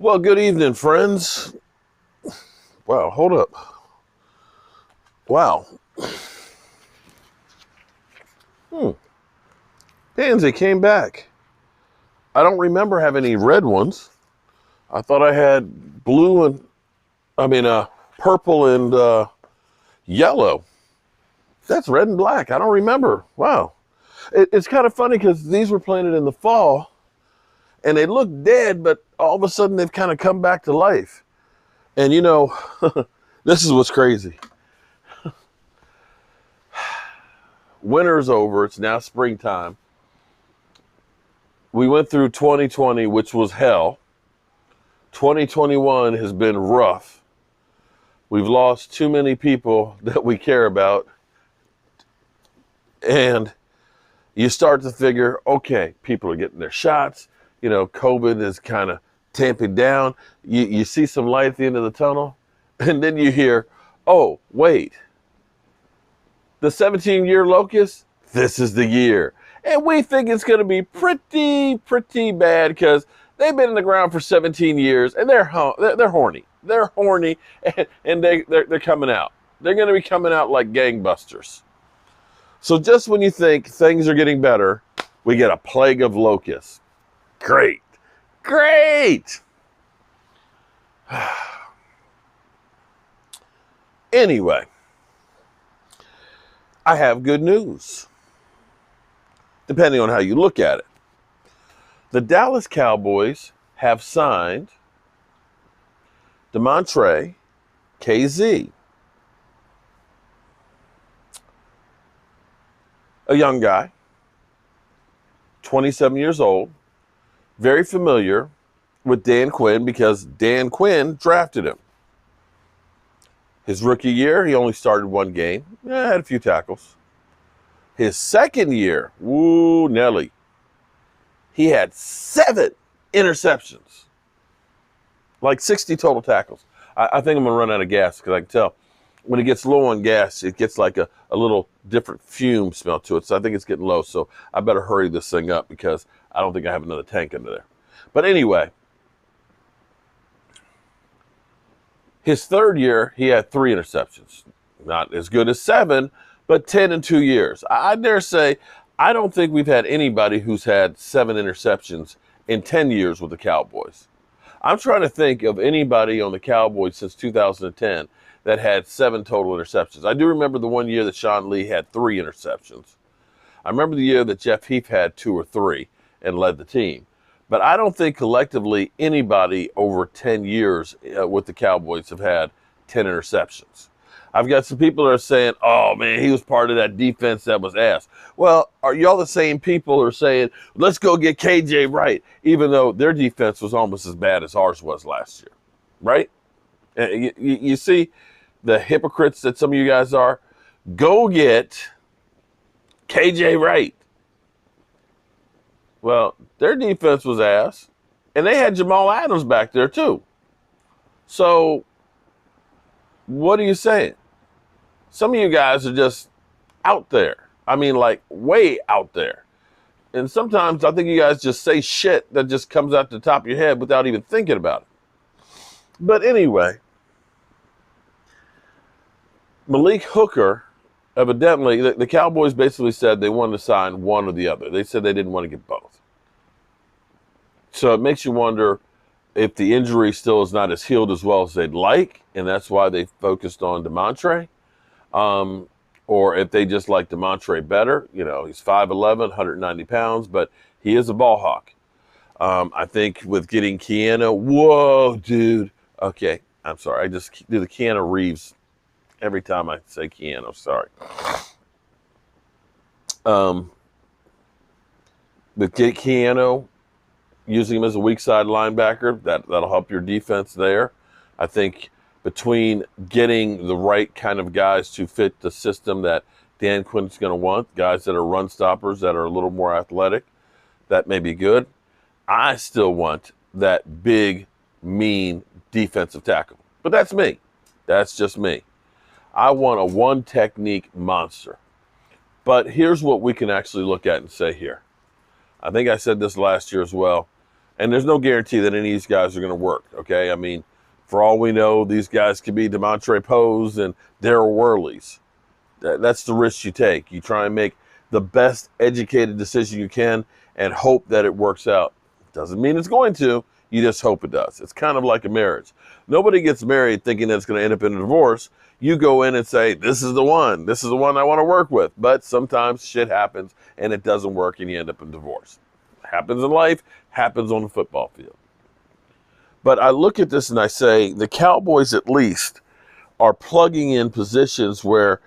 Well, good evening, friends. Wow, hold up. Wow. Pansy came back. I don't remember having any red ones. I thought I had blue and, purple and yellow. That's red and black. I don't remember. Wow. It's kind of funny because these were planted in the fall and they look dead, but all of a sudden they've kind of come back to life. And you know, this is what's crazy. Winter's over. It's now springtime. We went through 2020, which was hell. 2021 has been rough. We've lost too many people that we care about. And you start to figure, okay, people are getting their shots. You know, COVID is kind of tamping down. You see some light at the end of the tunnel. And then you hear, oh, wait. The 17-year locust, this is the year. And we think it's going to be pretty bad because they've been in the ground for 17 years and they're horny. They're horny and they're coming out. They're going to be coming out like gangbusters. So just when you think things are getting better, we get a plague of locusts. Great. Anyway, I have good news, depending on how you look at it. The Dallas Cowboys have signed Damontra, Kazee, a young guy, 27 years old, very familiar with Dan Quinn because Dan Quinn drafted him. His rookie year, he only started one game, had a few tackles. His second year, woo, Nelly, he had 7 interceptions, like 60 total tackles. I think I'm going to run out of gas because I can tell when it gets low on gas, it gets like a little different fume smell to it. So I think it's getting low. So I better hurry this thing up because I don't think I have another tank under there. But anyway, his third year, he had 3 interceptions. Not as good as 7, but 10 in 2 years. I dare say, I don't think we've had anybody who's had 7 interceptions in 10 years with the Cowboys. I'm trying to think of anybody on the Cowboys since 2010 that had 7 total interceptions. I do remember the one year that Sean Lee had 3 interceptions. I remember the year that Jeff Heath had 2 or 3 and led the team. But I don't think collectively anybody over 10 years with the Cowboys have had 10 interceptions. I've got some people that are saying, oh, man, he was part of that defense that was ass. Well, are y'all the same people who are saying, let's go get KJ Wright, even though their defense was almost as bad as ours was last year, right? You see the hypocrites that some of you guys are? Go get KJ Wright. Well, their defense was ass, and they had Jamal Adams back there too. So, what are you saying? Some of you guys are just out there. I mean, like, way out there. And sometimes I think you guys just say shit that just comes out the top of your head without even thinking about it. But anyway, Malik Hooker, evidently, the Cowboys basically said they wanted to sign one or the other. They said they didn't want to get both. So it makes you wonder if the injury still is not as healed as well as they'd like, and that's why they focused on Damontra. Or if they just like Damontra better. You know, he's 5'11", 190 pounds, but he is a ball hawk. I think with getting Keanu, whoa, dude. Okay, I'm sorry. I just do the Keanu Reeves every time I say Keanu. Sorry. With Keanu, using him as a weak side linebacker, that'll help your defense there. I think between getting the right kind of guys to fit the system that Dan Quinn's going to want, guys that are run stoppers, that are a little more athletic, that may be good. I still want that big, mean defensive tackle. But that's me. That's just me. I want a one-technique monster. But here's what we can actually look at and say here. I think I said this last year as well. And there's no guarantee that any of these guys are going to work, okay? I mean, for all we know, these guys could be Damontra Pose and Daryl Worleys. That's the risk you take. You try and make the best educated decision you can and hope that it works out. Doesn't mean it's going to. You just hope it does. It's kind of like a marriage. Nobody gets married thinking that it's going to end up in a divorce. You go in and say, this is the one. This is the one I want to work with. But sometimes shit happens and it doesn't work and you end up in divorce. Happens in life, happens on the football field. But I look at this and I say, the Cowboys at least are plugging in positions where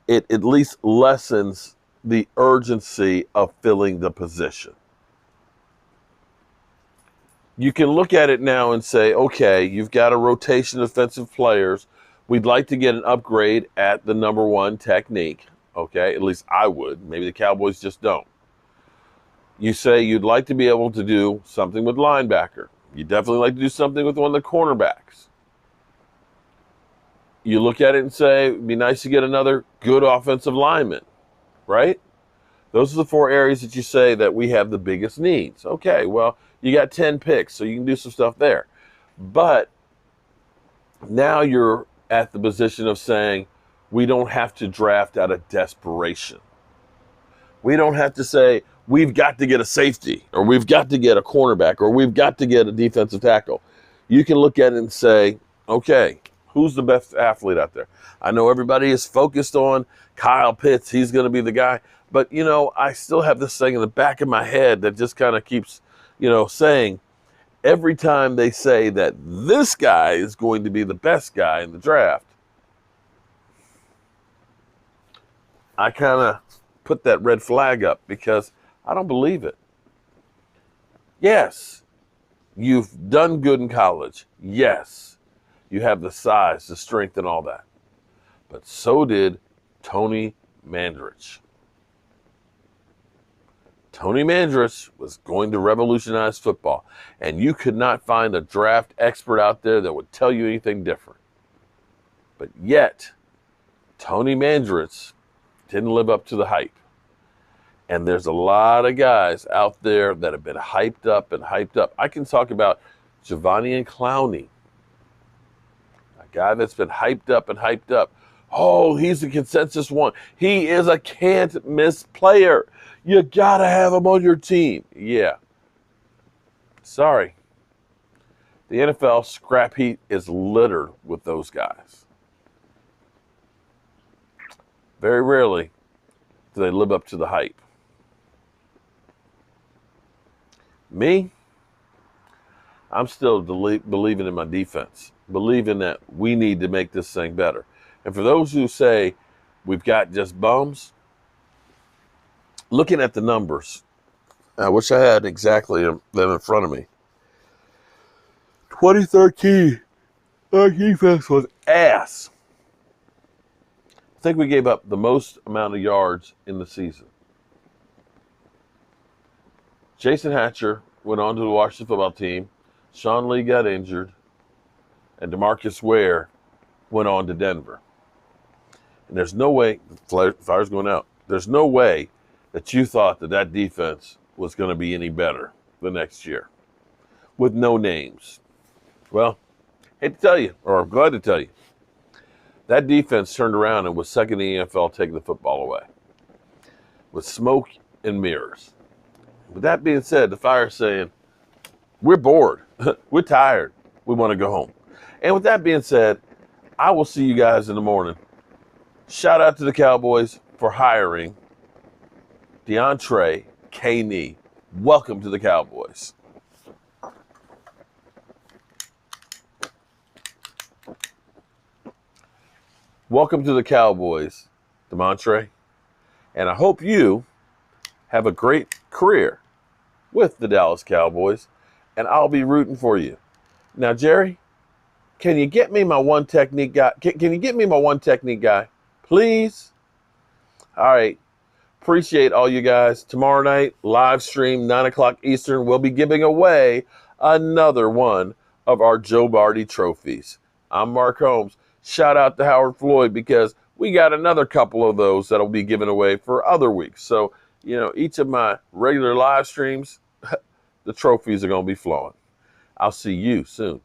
it at least lessens the urgency of filling the position. You can look at it now and say, okay, you've got a rotation of defensive players. We'd like to get an upgrade at the number one technique. Okay, at least I would. Maybe the Cowboys just don't. You say you'd like to be able to do something with linebacker. You definitely like to do something with one of the cornerbacks. You look at it and say, it'd be nice to get another good offensive lineman, right? Those are the four areas that you say that we have the biggest needs. Okay, well, you got 10 picks, so you can do some stuff there. But now you're at the position of saying, we don't have to draft out of desperation. We don't have to say, we've got to get a safety, or we've got to get a cornerback, or we've got to get a defensive tackle. You can look at it and say, okay, who's the best athlete out there? I know everybody is focused on Kyle Pitts. He's going to be the guy. But, you know, I still have this thing in the back of my head that just kind of keeps, you know, saying every time they say that this guy is going to be the best guy in the draft, I kind of put that red flag up because I don't believe it. Yes, you've done good in college. Yes, you have the size, the strength, and all that. But so did Tony Mandrich. Tony Mandrich was going to revolutionize football, and you could not find a draft expert out there that would tell you anything different. But yet, Tony Mandrich didn't live up to the hype. And there's a lot of guys out there that have been hyped up and hyped up. I can talk about Giovanni Clowney, a guy that's been hyped up and hyped up. Oh, he's a consensus one. He is a can't-miss player. You got to have him on your team. Yeah. Sorry. The NFL scrap heap is littered with those guys. Very rarely do they live up to the hype. Me, I'm still believing in my defense, believing that we need to make this thing better. And for those who say we've got just bums, looking at the numbers, I wish I had exactly them in front of me. 2013, our defense was ass. I think we gave up the most amount of yards in the season. Jason Hatcher went on to the Washington football team. Sean Lee got injured. And DeMarcus Ware went on to Denver. And there's no way, the fire's going out, there's no way that you thought that that defense was going to be any better the next year with no names. Well, hate to tell you, or I'm glad to tell you, that defense turned around and was second in the NFL taking the football away with smoke and mirrors. With that being said, the Fire's saying, we're bored. We're tired. We want to go home. And with that being said, I will see you guys in the morning. Shout out to the Cowboys for hiring DeAndre K. Welcome to the Cowboys. Welcome to the Cowboys, Damontra. And I hope you have a great career with the Dallas Cowboys, and I'll be rooting for you. Now, Jerry, can you get me my one technique guy? Can you get me my one technique guy, please? All right. Appreciate all you guys. Tomorrow night, live stream, 9 o'clock Eastern, we'll be giving away another one of our Joe Barty trophies. I'm Mark Holmes. Shout out to Howard Floyd because we got another couple of those that'll be given away for other weeks. So, you know, each of my regular live streams, the trophies are going to be flowing. I'll see you soon.